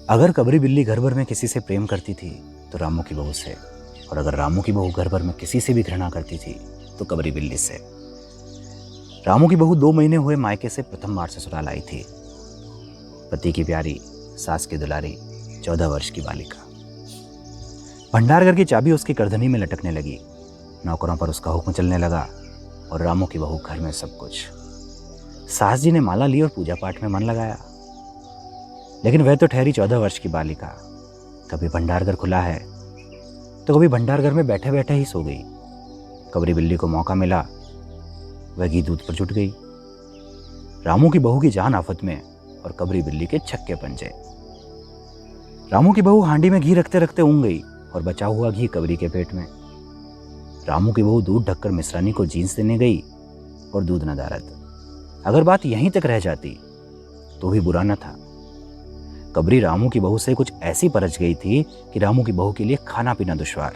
अगर कबरी बिल्ली घर भर में किसी से प्रेम करती थी तो रामू की बहू से, और अगर रामू की बहू घर भर में किसी से भी घृणा करती थी तो कबरी बिल्ली से। रामू की बहू 2 महीने हुए मायके से प्रथम बार ससुराल आई थी। पति की प्यारी, सास की दुलारी, 14 वर्ष की बालिका। भंडारघर की चाबी उसकी करधनी में लटकने लगी। नौकरों पर उसका हुक्म चलने लगा और रामू की बहू घर में सब कुछ। सास जी ने माला ली और पूजा पाठ में मन लगाया, लेकिन वह तो ठहरी 14 वर्ष की बालिका। कभी भंडारघर खुला है तो कभी भंडारघर में बैठे बैठे ही सो गई। कबरी बिल्ली को मौका मिला, वह घी दूध पर जुट गई। रामू की बहू की जान आफत में और कबरी बिल्ली के छक्के पंजे। रामू की बहू हांडी में घी रखते रखते ऊँग गई और बचा हुआ घी कबरी के पेट में। रामू की बहू दूध ढककर मिश्रानी को जींस देने गई और दूध न दारद। अगर बात यहीं तक रह जाती तो भी बुरा न था। कबरी रामू की बहू से कुछ ऐसी परच गई थी कि रामू की बहू के लिए खाना पीना दुश्वार।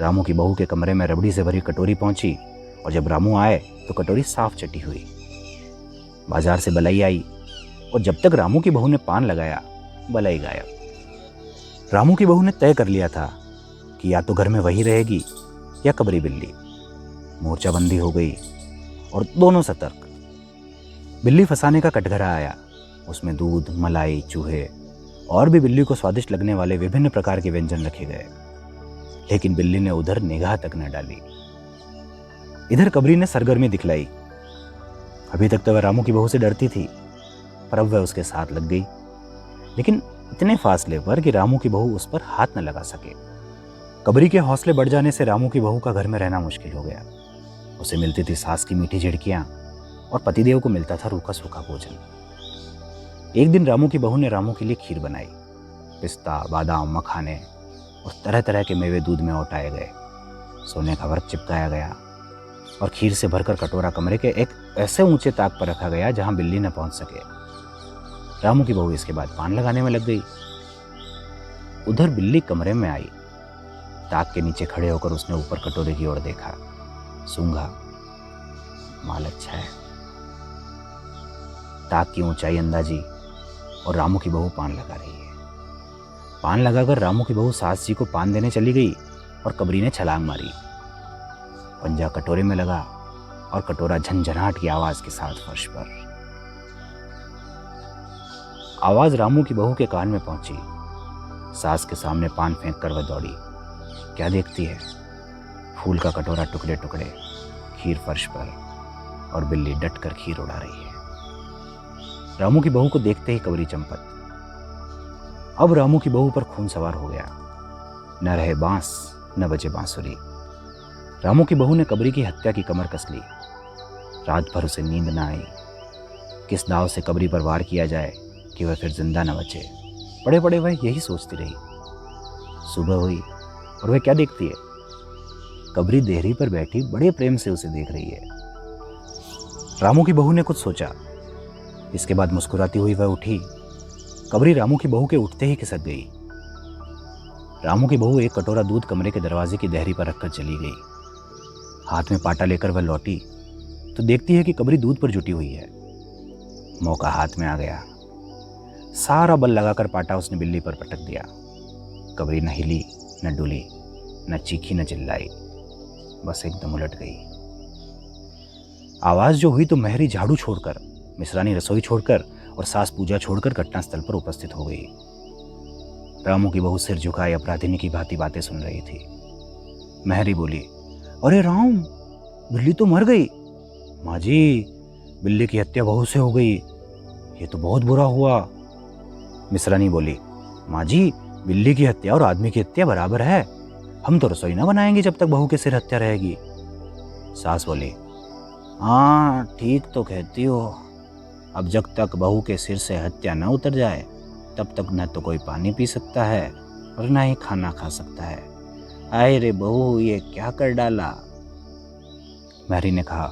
रामू की बहू के कमरे में रबड़ी से भरी कटोरी पहुंची और जब रामू आए तो कटोरी साफ चटी हुई। बाजार से बलई आई और जब तक रामू की बहू ने पान लगाया, बलई गायब। रामू की बहू ने तय कर लिया था कि या तो घर में वही रहेगी या कबरी बिल्ली। मोर्चाबंदी हो गई और दोनों सतर्क। बिल्ली फंसाने का कटघरा आया। उसमें दूध, मलाई, चूहे और भी बिल्ली को स्वादिष्ट लगने वाले विभिन्न प्रकार के व्यंजन रखे गए, लेकिन बिल्ली ने उधर निगाह तक न डाली। इधर कबरी ने सरगर्मी दिखलाई। अभी तक तो वह रामू की बहू से डरती थी, पर अब वह उसके साथ लग गई, लेकिन इतने फासले पर कि रामू की बहू उस पर हाथ न लगा सके। कबरी के हौसले बढ़ जाने से रामू की बहू का घर में रहना मुश्किल हो गया। उसे मिलती थी सास की मीठी झिड़कियां और पतिदेव को मिलता था रूखा सूखा भोजन। एक दिन रामू की बहू ने रामू के लिए खीर बनाई। पिस्ता, बादाम, मखाने और तरह तरह के मेवे दूध में औटाए गए। सोने का वर्क चिपकाया गया और खीर से भरकर कटोरा कमरे के एक ऐसे ऊंचे ताक पर रखा गया जहां बिल्ली न पहुंच सके। रामू की बहू इसके बाद पान लगाने में लग गई। उधर बिल्ली कमरे में आई। ताक के नीचे खड़े होकर उसने ऊपर कटोरे की ओर देखा। सूंघा, माल अच्छा है। ताक की ऊंचाई अंदाजी और रामू की बहू पान लगा रही है। पान लगाकर रामू की बहू सास जी को पान देने चली गई और कबरी ने छलांग मारी। पंजा कटोरे में लगा और कटोरा झनझनाहट की आवाज के साथ फर्श पर। आवाज रामू की बहू के कान में पहुंची। सास के सामने पान फेंक कर वह दौड़ी। क्या देखती है? फूल का कटोरा टुकड़े टुकड़े, खीर फर्श पर और बिल्ली डटकर खीर उड़ा रही है। रामू की बहू को देखते ही कबरी चंपत। अब रामू की बहू पर खून सवार हो गया। न रहे बांस, न बजे बांसुरी। रामू की बहू ने कबरी की हत्या की कमर कस ली। रात भर उसे नींद न आई। किस दाव से कबरी पर वार किया जाए कि वह फिर जिंदा न बचे। पड़े पड़े वह यही सोचती रही। सुबह हुई और वह क्या देखती है? कबरी देहरी पर बैठी बड़े प्रेम से उसे देख रही है। रामू की बहू ने कुछ सोचा। इसके बाद मुस्कुराती हुई वह उठी। कबरी रामू की बहू के उठते ही खिसक गई। रामू की बहू एक कटोरा दूध कमरे के दरवाजे की देहरी पर रखकर चली गई। हाथ में पाटा लेकर वह लौटी तो देखती है कि कबरी दूध पर जुटी हुई है। मौका हाथ में आ गया। सारा बल लगाकर पाटा उसने बिल्ली पर पटक दिया। कबरी न हिली, न डुली, न चीखी, न चिल्लाई, बस एकदम उलट गई। आवाज जो हुई तो मेहरी झाड़ू छोड़कर, मिश्रानी रसोई छोड़कर और सास पूजा छोड़कर घटनास्थल पर उपस्थित हो गई। रामू की बहू सिर झुकाए अपराधिनी की भांति बातें सुन रही थी। मेहरी बोली, अरे राम, बिल्ली तो मर गई। माँ जी, बिल्ली की हत्या बहू से हो गई, ये तो बहुत बुरा हुआ। मिश्रानी बोली, माँ जी, बिल्ली की हत्या और आदमी की हत्या बराबर है। हम तो रसोई ना बनाएंगे जब तक बहू के सिर हत्या रहेगी। सास बोली, हाँ ठीक तो कहती हो। अब जब तक बहू के सिर से हत्या न उतर जाए तब तक न तो कोई पानी पी सकता है और न ही खाना खा सकता है। आए रे बहू, ये क्या कर डाला? मैरी ने कहा,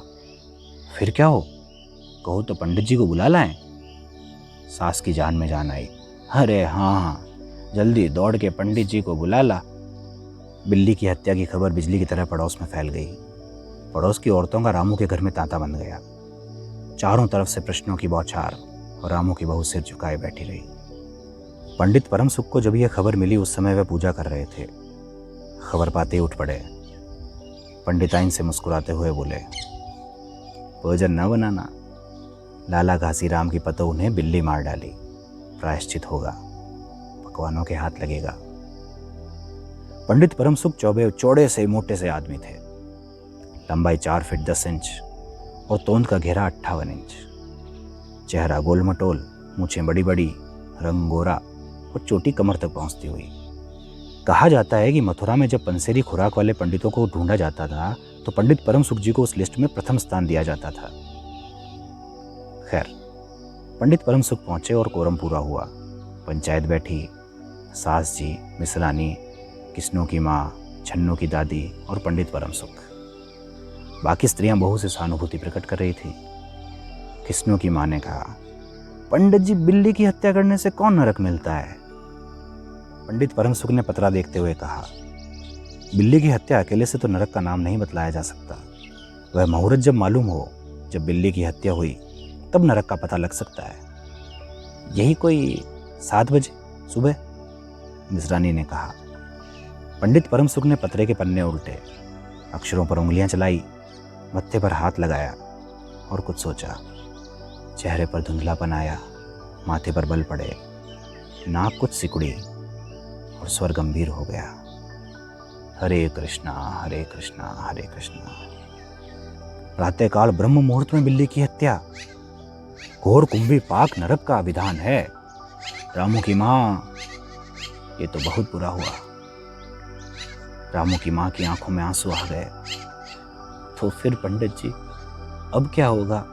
फिर क्या हो, कहो तो पंडित जी को बुला लाएं। सास की जान में जान आई। अरे हाँ, जल्दी दौड़ के पंडित जी को बुला ला। बिल्ली की हत्या की खबर बिजली की तरह पड़ोस में फैल गई। पड़ोस की औरतों का रामू के घर में तांता बन गया। चारों तरफ से प्रश्नों की बौछार और रामू की बहू सिर झुकाए बैठी रही। पंडित परम सुख को जब यह खबर मिली उस समय वह पूजा कर रहे थे। खबर पाते ही उठ पड़े। पंडिताइन से मुस्कुराते हुए बोले, भोजन न बनाना, लाला घासीराम की पतोह ने बिल्ली मार डाली, प्रायश्चित होगा, पकवानों के हाथ लगेगा। पंडित परम सुख चौड़े से मोटे से आदमी थे। लंबाई 4 फीट 10 इंच और तोंद का घेरा 58 इंच। चेहरा गोल मटोल, मूछें बड़ी बड़ी, रंग गोरा और चोटी कमर तक पहुंचती हुई। कहा जाता है कि मथुरा में जब पंसेरी खुराक वाले पंडितों को ढूंढा जाता था तो पंडित परम सुख जी को उस लिस्ट में प्रथम स्थान दिया जाता था। खैर, पंडित परम सुख पहुंचे और कोरम पूरा हुआ। पंचायत बैठी। सास जी, मिसरानी, किस्नों की माँ, छन्नों की दादी और पंडित परम सुख। बाकी स्त्रियां बहू से सहानुभूति प्रकट कर रही थी। किस्नों की माँ ने कहा, पंडित जी, बिल्ली की हत्या करने से कौन नरक मिलता है? पंडित परम सुख ने पतरा देखते हुए कहा, बिल्ली की हत्या अकेले से तो नरक का नाम नहीं बतलाया जा सकता। वह मुहूर्त जब मालूम हो, जब बिल्ली की हत्या हुई, तब नरक का पता लग सकता है। यही कोई 7 बजे सुबह, मिसरानी ने कहा। पंडित परम सुख ने पतरे के पन्ने उल्टे, अक्षरों पर उंगलियां चलाई, मत्थे पर हाथ लगाया और कुछ सोचा। चेहरे पर धुंधलापन आया, माथे पर बल पड़े, नाक कुछ सिकुड़ी और स्वर गंभीर हो गया। हरे कृष्णा हरे कृष्णा हरे कृष्णा। प्रातःकाल ब्रह्म मुहूर्त में बिल्ली की हत्या, घोर कुंभी पाक नरक का विधान है। रामू की माँ, ये तो बहुत बुरा हुआ। रामू की माँ की आंखों में आंसू आ गए। तो फिर पंडित जी, अब क्या होगा,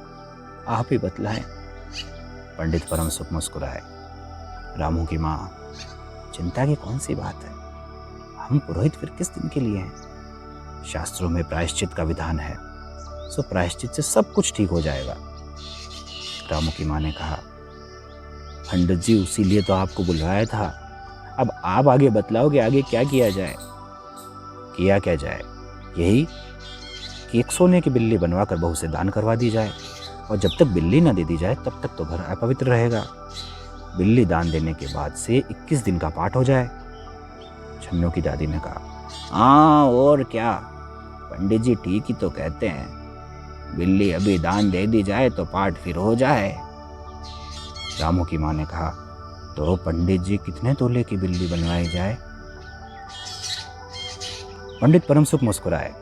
आप ही बतलाएं। पंडित परम सुख मुस्कुराए। रामू की माँ, चिंता की कौन सी बात है, हम पुरोहित फिर किस दिन के लिए हैं? शास्त्रों में प्रायश्चित का विधान है, सो प्रायश्चित से सब कुछ ठीक हो जाएगा। रामू की माँ ने कहा, पंडित जी, उसी लिए तो आपको बुलवाया था। अब आप आगे बतलाओ कि आगे क्या किया जाए। किया क्या जाए? यही कि एक सोने की बिल्ली बनवाकर बहू से दान करवा दी जाए, और जब तक बिल्ली न दे दी जाए तब तक तो घर अपवित्र रहेगा। बिल्ली दान देने के बाद से 21 दिन का पाठ हो जाए। छन्नों की दादी ने कहा, हाँ और क्या, पंडित जी ठीक ही तो कहते हैं। बिल्ली अभी दान दे दी जाए तो पाठ फिर हो जाए। रामू की माँ ने कहा, तो पंडित जी कितने तोले की बिल्ली बनवाई जाए? पंडित परम सुख मुस्कुराए।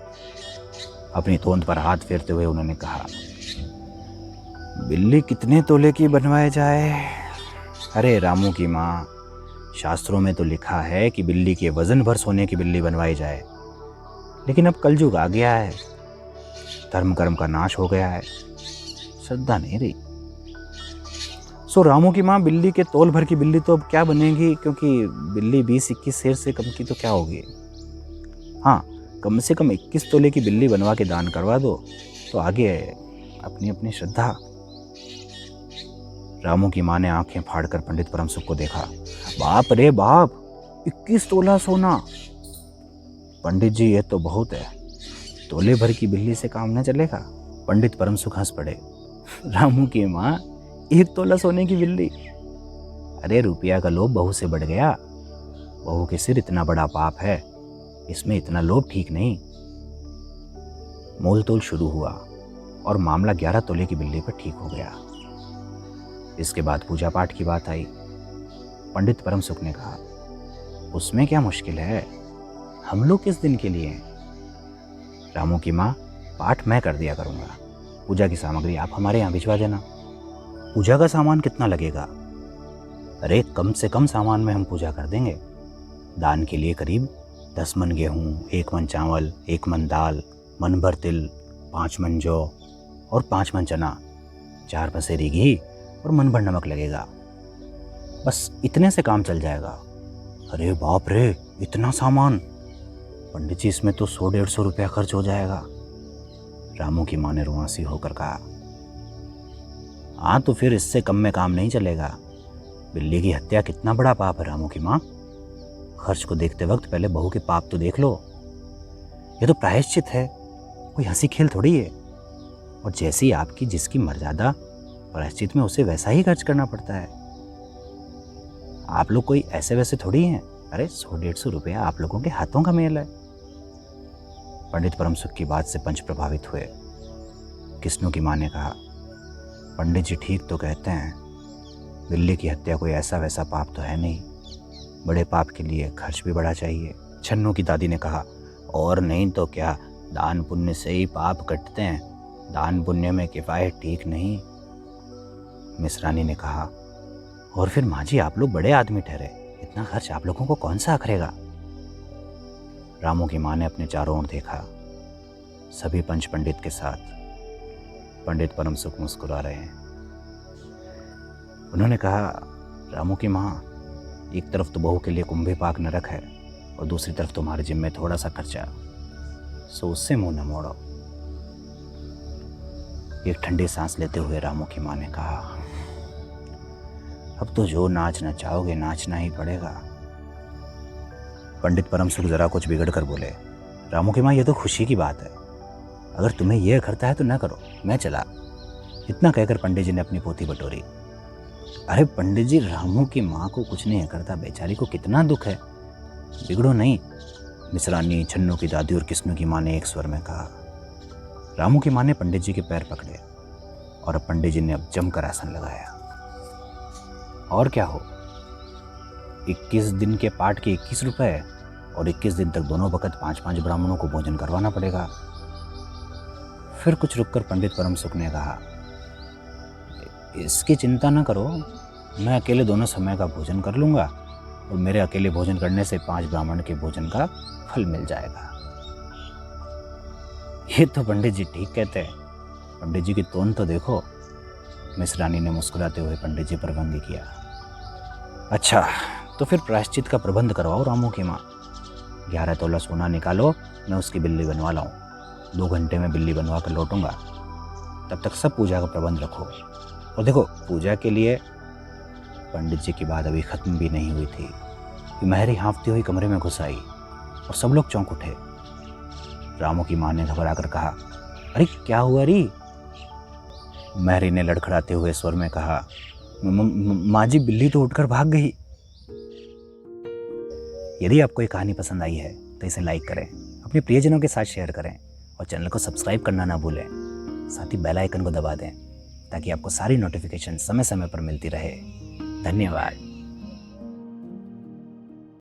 अपनी तोंद पर हाथ फेरते हुए उन्होंने कहा, बिल्ली कितने तोले की बनवाए जाए? अरे रामू की माँ, शास्त्रों में तो लिखा है कि बिल्ली के वजन भर सोने की बिल्ली बनवाई जाए, लेकिन अब कलयुग आ गया है, धर्म कर्म का नाश हो गया है, श्रद्धा नहीं रही। सो रामू की माँ, बिल्ली के तोल भर की बिल्ली तो अब क्या बनेगी, क्योंकि बिल्ली 20-21 शेर से कम की तो क्या होगी। हाँ, कम से कम 21 तोले की बिल्ली बनवा के दान करवा दो, तो आगे अपनी अपनी श्रद्धा। रामू की माँ ने आंखें फाड़कर पंडित परम सुख को देखा। बाप रे बाप, 21 तोला सोना! पंडित जी, ये तो बहुत है, तोले भर की बिल्ली से काम न चलेगा। पंडित परम सुख हंस पड़े। रामू की माँ, 1 तोला सोने की बिल्ली? अरे रुपया का लोभ बहू से बढ़ गया। बहू के सिर इतना बड़ा पाप है, इसमें इतना लोभ ठीक नहीं। मोल तोल शुरू हुआ और मामला 11 तोले की बिल्ली पर ठीक हो गया। इसके बाद पूजा पाठ की बात आई। पंडित परम सुख ने कहा, उसमें क्या मुश्किल है, हम लोग किस दिन के लिए हैं? रामू की माँ, पाठ मैं कर दिया करूँगा, पूजा की सामग्री आप हमारे यहाँ भिजवा देना। पूजा का सामान कितना लगेगा? अरे कम से कम सामान में हम पूजा कर देंगे। दान के लिए करीब 10 मन गेहूँ, 1 मन चावल, 1 मन दाल, मन भर तिल, 5 मन जौ और 5 मन चना, 4 पसेरी घी और मन भर नमक लगेगा। बस इतने से काम चल जाएगा। अरे बाप रे, इतना सामान! पंडित जी, इसमें तो 100-150 रुपया खर्च हो जाएगा। रामू की माँ ने रुआंसी होकर कहा, हाँ तो फिर इससे कम में काम नहीं चलेगा। बिल्ली की हत्या कितना बड़ा पाप है रामू की माँ। खर्च को देखते वक्त पहले बहू के पाप तो देख लो। ये तो प्रायश्चित है, कोई हंसी खेल थोड़ी है। और जैसी आपकी जिसकी मर्यादा, प्रायश्चित में उसे वैसा ही खर्च करना पड़ता है। आप लोग कोई ऐसे वैसे थोड़ी हैं। अरे 100-150 रुपया आप लोगों के हाथों का मेल है। पंडित परमसुख की बात से पंच प्रभावित हुए। किस्नू की माँ ने कहा, पंडित जी ठीक तो कहते हैं, बिल्ली की हत्या कोई ऐसा वैसा पाप तो है नहीं, बड़े पाप के लिए खर्च भी बड़ा चाहिए। छन्नू की दादी ने कहा, और नहीं तो क्या, दान पुण्य से ही पाप कटते हैं, दान पुण्य में किफायत ठीक नहीं। मिसरानी ने कहा, और फिर माँ जी आप लोग बड़े आदमी ठहरे, इतना खर्च आप लोगों को कौन सा अखरेगा। रामू की माँ ने अपने चारों ओर देखा, सभी पंच पंडित के साथ पंडित परमसुख मुस्कुरा रहे हैं। उन्होंने कहा, रामू की माँ, एक तरफ तो बहू के लिए कुंभे पाक नरक है और दूसरी तरफ तुम्हारे जिम में थोड़ा सा खर्चा, सो उससे मुंह न मोड़ो। एक ठंडी सांस लेते हुए रामू की माँ ने कहा, अब तो जो नाचना चाहोगे नाचना ही पड़ेगा। पंडित परमसुख जरा कुछ बिगड़ कर बोले, रामू की माँ ये तो खुशी की बात है, अगर तुम्हें यह अखरता है तो ना करो, मैं चला। इतना कहकर पंडित जी ने अपनी पोथी बटोरी। अरे पंडित जी, रामू की माँ को कुछ नहीं करता, बेचारी को कितना दुख है, बिगड़ो नहीं। मिसरानी, छन्नू की दादी और किस्नू की माँ ने एक स्वर में कहा। रामू की माँ ने पंडित जी के पैर पकड़े और अब पंडित जी ने अब जमकर आसन लगाया। और क्या हो, 21 दिन के पाठ के 21 रुपए और 21 दिन तक दोनों वक्त 5-5 ब्राह्मणों को भोजन करवाना पड़ेगा। फिर कुछ रुककर पंडित परमसुख ने कहा, इसकी चिंता न करो, मैं अकेले दोनों समय का भोजन कर लूँगा और मेरे अकेले भोजन करने से 5 ब्राह्मण के भोजन का फल मिल जाएगा। ये तो पंडित जी ठीक कहते हैं, पंडित जी की तोन तो देखो। मिसरानी ने मुस्कुराते हुए पंडित जी पर व्यंग्य किया। अच्छा, तो फिर प्रायश्चित का प्रबंध करवाओ रामू की माँ। 11 तोला सोना निकालो, मैं उसकी बिल्ली बनवा लाऊं। 2 घंटे में बिल्ली बनवा कर लौटूंगा, तब तक सब पूजा का प्रबंध रखो। और देखो, पूजा के लिए पंडित जी की बात अभी खत्म भी नहीं हुई थी कि महरी हाँफती हुई कमरे में घुस आई और सब लोग चौंक उठे। रामू की माँ ने घबरा कर कहा, अरे क्या हुआ री? महरी ने लड़खड़ाते हुए स्वर में कहा, माँ जी, बिल्ली तो उठकर भाग गई। यदि आपको ये कहानी पसंद आई है तो इसे लाइक करें, अपने प्रियजनों के साथ शेयर करें और चैनल को सब्सक्राइब करना ना भूलें। साथ ही बेल आइकन को दबा दें ताकि आपको सारी नोटिफिकेशन समय समय पर मिलती रहे। धन्यवाद।